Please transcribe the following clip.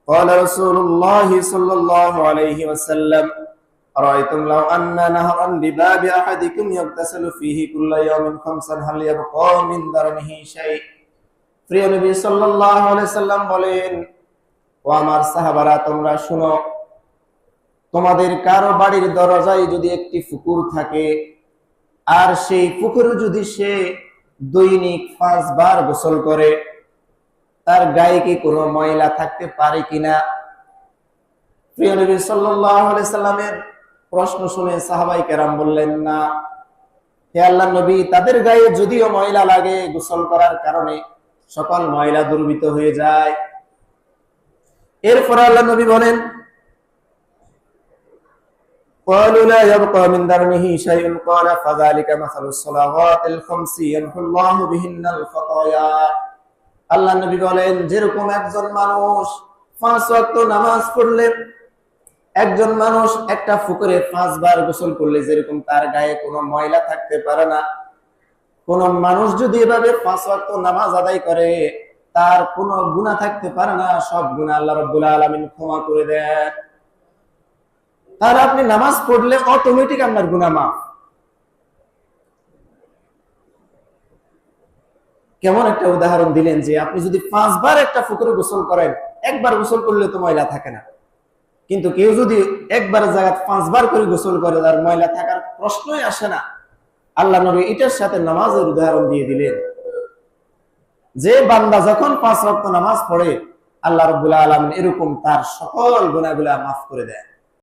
قال رسول الله صلى الله عليه وسلم أرأيتم لو أن نهرا بباب أحدكم يغتسل فيه كل يوم خمسا هل يبقى من درنه شيء। প্রিয় নবী সাল্লাল্লাহু আলাইহি সাল্লাম বলেন, ও আমার সাহাবারা, তোমরা শুনো, তোমাদের কারো বাড়ির দরজায় যদি একটি পুকুর থাকে আর সেই পুকুরে যদি সে দৈনিক 5 বার গোসল করে, তার গায়ে কি কোনো ময়লা থাকতে পারে কিনা? প্রিয় নবী সাল্লাল্লাহু আলাইহি সাল্লামের প্রশ্ন শুনে সাহাবায়ে কেরাম বললেন, না হে আল্লাহর নবী, তাদের গায়ে যদিও ময়লা লাগে, গোসল করার কারণে সকল ময়লা দুর্বিত হয়ে যায়। এরপর আল্লাহর নবী বলেন, قالوا لا يبقى من درنه شيء قال فذلك مثل الصلوات الخمس يمحو الله بهن الخطايا। আল্লাহ নবী বলেন, যেরকম একজন মানুষ 5 ওয়াক্ত নামাজ পড়লে, একজন মানুষ একটা পুকুরে 5 বার গোসল করলে যেরকম তার গায়ে কোনো ময়লা থাকতে পারে না, কোন মানুষ যদি এভাবে 5 ওয়াক্ত নামাজ আদায় করে তার কোনো গুনাহ থাকতে পারে না, সব গুনাহ আল্লাহ রাব্বুল আলামিন ক্ষমা করে দেন। আর আপনি নামাজ পড়লে অটোমেটিক আপনার গুনাহ মাফ। কেমন একটা উদাহরণ দিলেন যে আপনি যদি 5 বার একটা পুকুরে গোসল করেন, একবার গোসল করলে তো ময়লা থাকে না, কিন্তু কেউ যদি একবার জায়গায় 5 বার করে গোসল করে তার ময়লা থাকার প্রশ্নই আসে না। আল্লাহ নবী এটার সাথে নামাজের উদাহরণ দিয়ে দিলেন যে বান্দা যখন 5 ওয়াক্ত নামাজ পড়ে আল্লাহ রাব্বুল আলামিন এরকম তার সকল গুনাহগুলো মাফ করে দেয়।